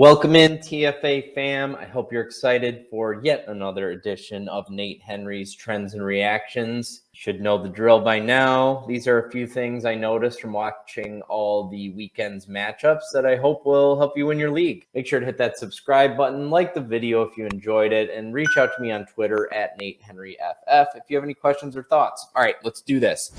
Welcome in, TFA fam. I hope you're excited for yet another edition of Nate Henry's Trends and Reactions. You should know the drill by now. These are a few things I noticed from watching all the weekend's matchups that I hope will help you win your league. Make sure to hit that subscribe button, like the video if you enjoyed it, and reach out to me on Twitter at NateHenryFF if you have any questions or thoughts. All right, let's do this.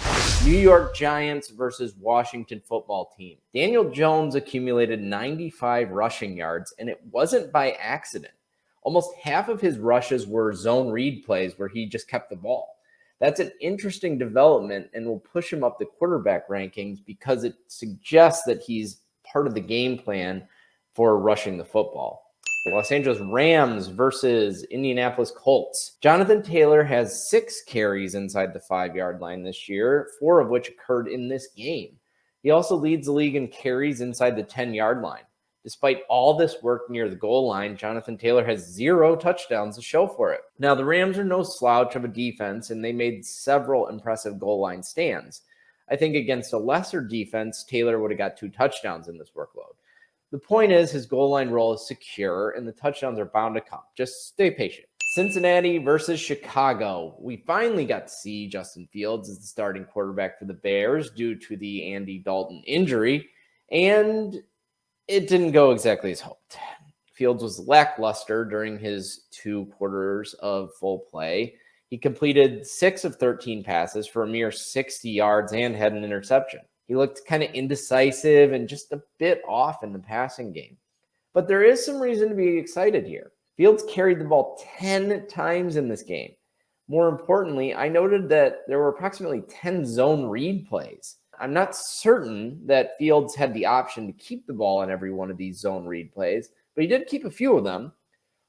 New York Giants versus Washington football team. Daniel Jones accumulated 95 rushing yards, and it wasn't by accident. Almost half of his rushes were zone read plays where he just kept the ball. That's an interesting development and will push him up the quarterback rankings because it suggests that he's part of the game plan for rushing the football. The Los Angeles Rams versus Indianapolis Colts. Jonathan Taylor has 6 carries inside the 5-yard line this year, 4 of which occurred in this game. He also leads the league in carries inside the 10-yard line. Despite all this work near the goal line, Jonathan Taylor has 0 touchdowns to show for it. Now, the Rams are no slouch of a defense, and they made several impressive goal line stands. I think against a lesser defense, Taylor would have got 2 touchdowns in this workload. The point is his goal line role is secure, and the touchdowns are bound to come. Just stay patient. Cincinnati versus Chicago. We finally got to see Justin Fields as the starting quarterback for the Bears due to the Andy Dalton injury, and it didn't go exactly as hoped. Fields was lackluster during his 2 quarters of full play. He completed 6 of 13 passes for a mere 60 yards and had an interception. He looked kind of indecisive and just a bit off in the passing game. But there is some reason to be excited here. Fields carried the ball 10 times in this game. More importantly, I noted that there were approximately 10 zone read plays. I'm not certain that Fields had the option to keep the ball on every one of these zone read plays, but he did keep a few of them.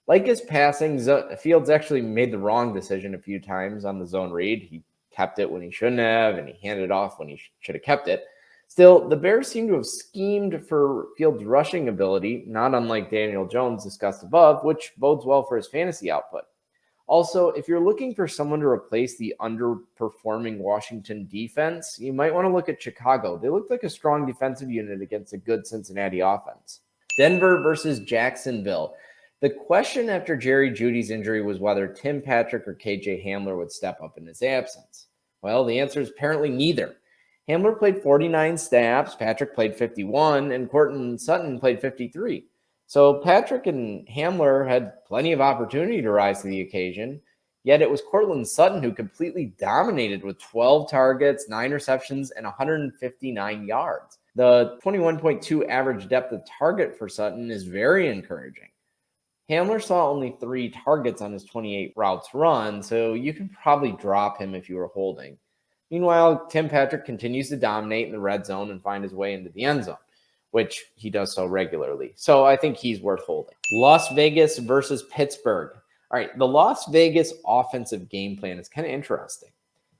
Like his passing, Fields actually made the wrong decision a few times on the zone read. He kept it when he shouldn't have, and he handed it off when he should have kept it. Still, the Bears seem to have schemed for Fields' rushing ability, not unlike Daniel Jones discussed above, which bodes well for his fantasy output. Also, if you're looking for someone to replace the underperforming Washington defense, you might want to look at Chicago. They looked like a strong defensive unit against a good Cincinnati offense. Denver versus Jacksonville. The question after Jerry Jeudy's injury was whether Tim Patrick or KJ Hamler would step up in his absence. Well, the answer is apparently neither. Hamler played 49 snaps, Patrick played 51, and Courtland Sutton played 53. So Patrick and Hamler had plenty of opportunity to rise to the occasion, yet it was Courtland Sutton who completely dominated with 12 targets, 9 receptions, and 159 yards. The 21.2 average depth of target for Sutton is very encouraging. Hamler saw only 3 targets on his 28 routes run, so you can probably drop him if you were holding. Meanwhile, Tim Patrick continues to dominate in the red zone and find his way into the end zone, which he does so regularly. So I think he's worth holding. Las Vegas versus Pittsburgh. All right, the Las Vegas offensive game plan is kind of interesting.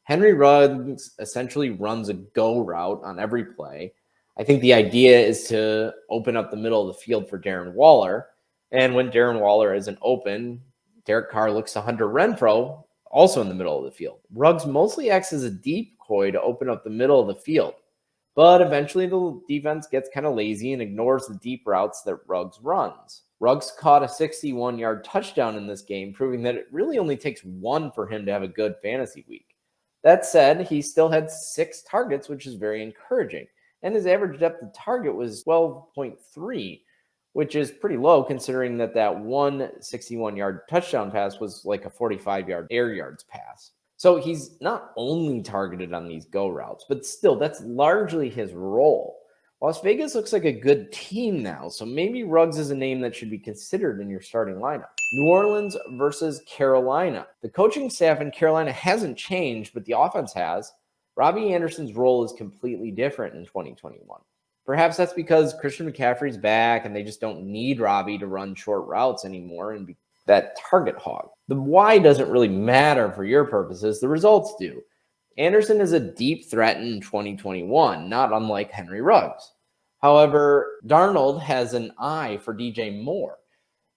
Henry Ruggs essentially runs a go route on every play. I think the idea is to open up the middle of the field for Darren Waller. And when Darren Waller isn't open, Derek Carr looks to Hunter Renfrow, also in the middle of the field. Ruggs mostly acts as a decoy to open up the middle of the field. But eventually the defense gets kind of lazy and ignores the deep routes that Ruggs runs. Ruggs caught a 61-yard touchdown in this game, proving that it really only takes 1 for him to have a good fantasy week. That said, he still had 6 targets, which is very encouraging. And his average depth of target was 12.3, which is pretty low considering that one 61-yard touchdown pass was like a 45-yard air yards pass. So he's not only targeted on these go routes, but still, that's largely his role. Las Vegas looks like a good team now, so maybe Ruggs is a name that should be considered in your starting lineup. New Orleans versus Carolina. The coaching staff in Carolina hasn't changed, but the offense has. Robbie Anderson's role is completely different in 2021. Perhaps that's because Christian McCaffrey's back and they just don't need Robbie to run short routes anymore and be that target hog. The why doesn't really matter for your purposes. The results do. Anderson is a deep threat in 2021, not unlike Henry Ruggs. However, Darnold has an eye for DJ Moore,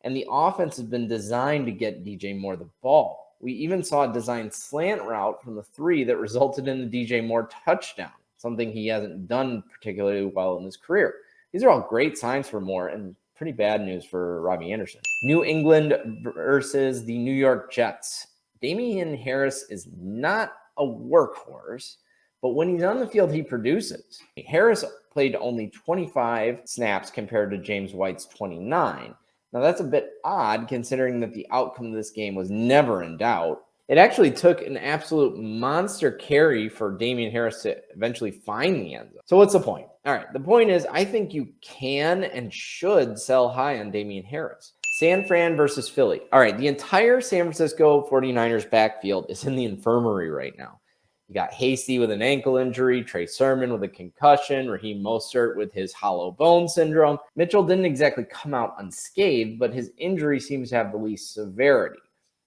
and the offense has been designed to get DJ Moore the ball. We even saw a designed slant route from the 3 that resulted in the DJ Moore touchdown, something he hasn't done particularly well in his career. These are all great signs for Moore, and pretty bad news for Robbie Anderson. New England versus the New York Jets. Damien Harris is not a workhorse, but when he's on the field, he produces. Harris played only 25 snaps compared to James White's 29. Now, that's a bit odd considering that the outcome of this game was never in doubt. It actually took an absolute monster carry for Damien Harris to eventually find the end zone. So what's the point? All right, the point is I think you can and should sell high on Damien Harris. San Fran versus Philly. All right, the entire San Francisco 49ers backfield is in the infirmary right now. You got Hasty with an ankle injury, Trey Sermon with a concussion, Raheem Mostert with his hollow bone syndrome. Mitchell didn't exactly come out unscathed, but his injury seems to have the least severity.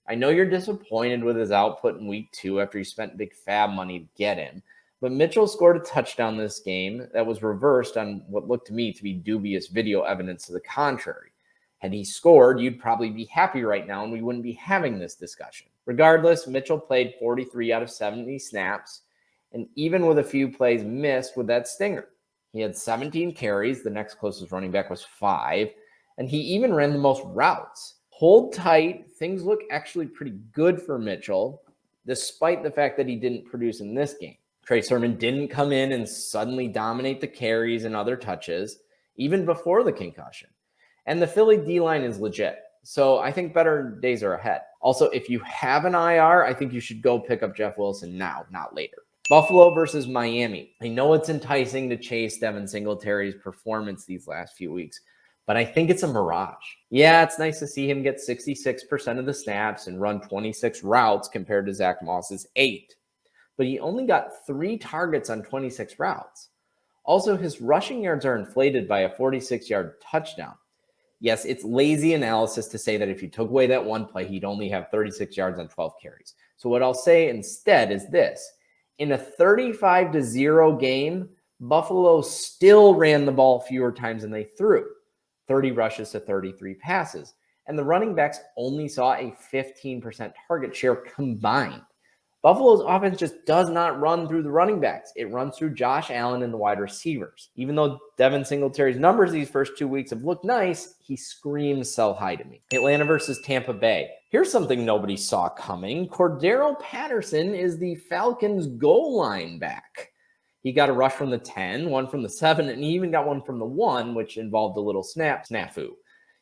I know you're disappointed with his output in week 2 after you spent big fab money to get him, but Mitchell scored a touchdown this game that was reversed on what looked to me to be dubious video evidence to the contrary. Had he scored, you'd probably be happy right now and we wouldn't be having this discussion. Regardless, Mitchell played 43 out of 70 snaps, and even with a few plays missed with that stinger. He had 17 carries, the next closest running back was 5, and he even ran the most routes. Hold tight, things look actually pretty good for Mitchell, despite the fact that he didn't produce in this game. Trey Sermon didn't come in and suddenly dominate the carries and other touches, even before the concussion. And the Philly D-line is legit. So I think better days are ahead. Also, if you have an IR, I think you should go pick up Jeff Wilson now, not later. Buffalo versus Miami. I know it's enticing to chase Devin Singletary's performance these last few weeks, but I think it's a mirage. Yeah, it's nice to see him get 66% of the snaps and run 26 routes compared to Zach Moss's 8. But he only got 3 targets on 26 routes. Also, his rushing yards are inflated by a 46-yard touchdown. Yes, it's lazy analysis to say that if you took away that one play, he'd only have 36 yards on 12 carries. So what I'll say instead is this. In a 35-0 game, Buffalo still ran the ball fewer times than they threw. 30 rushes to 33 passes. And the running backs only saw a 15% target share combined. Buffalo's offense just does not run through the running backs. It runs through Josh Allen and the wide receivers. Even though Devin Singletary's numbers these first 2 weeks have looked nice, he screams sell high to me. Atlanta versus Tampa Bay. Here's something nobody saw coming. Cordero Patterson is the Falcons' goal line back. He got a rush from the 10, one from the 7, and he even got one from the 1, which involved a little snafu.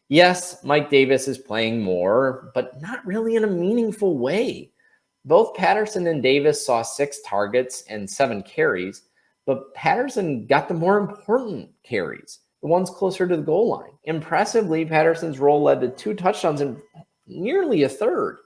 Yes, Mike Davis is playing more, but not really in a meaningful way. Both Patterson and Davis saw 6 targets and 7 carries, but Patterson got the more important carries, the ones closer to the goal line. Impressively, Patterson's role led to 2 touchdowns and nearly a third.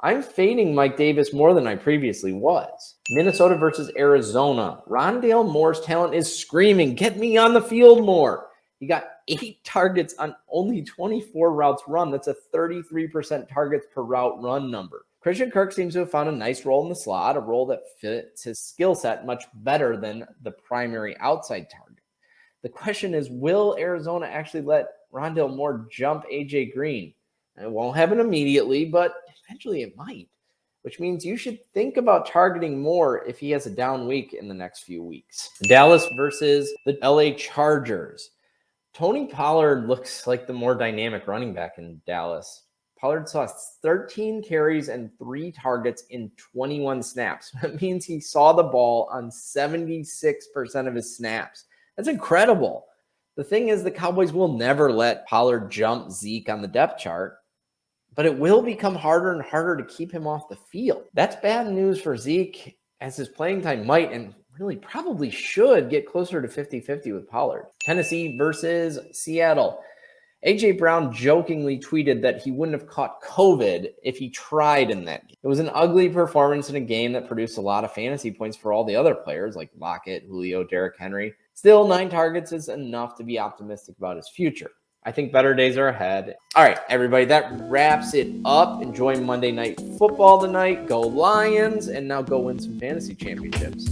I'm fading Mike Davis more than I previously was. Minnesota versus Arizona. Rondale Moore's talent is screaming, get me on the field more. He got 8 targets on only 24 routes run. That's a 33% targets per route run number. Christian Kirk seems to have found a nice role in the slot, a role that fits his skill set much better than the primary outside target. The question is, will Arizona actually let Rondale Moore jump AJ Green? It won't happen immediately, but eventually it might, which means you should think about targeting Moore if he has a down week in the next few weeks. Dallas versus the LA Chargers. Tony Pollard looks like the more dynamic running back in Dallas. Pollard saw 13 carries and 3 targets in 21 snaps. That means he saw the ball on 76% of his snaps. That's incredible. The thing is, the Cowboys will never let Pollard jump Zeke on the depth chart, but it will become harder and harder to keep him off the field. That's bad news for Zeke, as his playing time might and really probably should get closer to 50-50 with Pollard. Tennessee versus Seattle. A.J. Brown jokingly tweeted that he wouldn't have caught COVID if he tried in that game. It was an ugly performance in a game that produced a lot of fantasy points for all the other players like Lockett, Julio, Derrick Henry. Still, 9 targets is enough to be optimistic about his future. I think better days are ahead. All right, everybody, that wraps it up. Enjoy Monday Night Football tonight. Go Lions, and now go win some fantasy championships.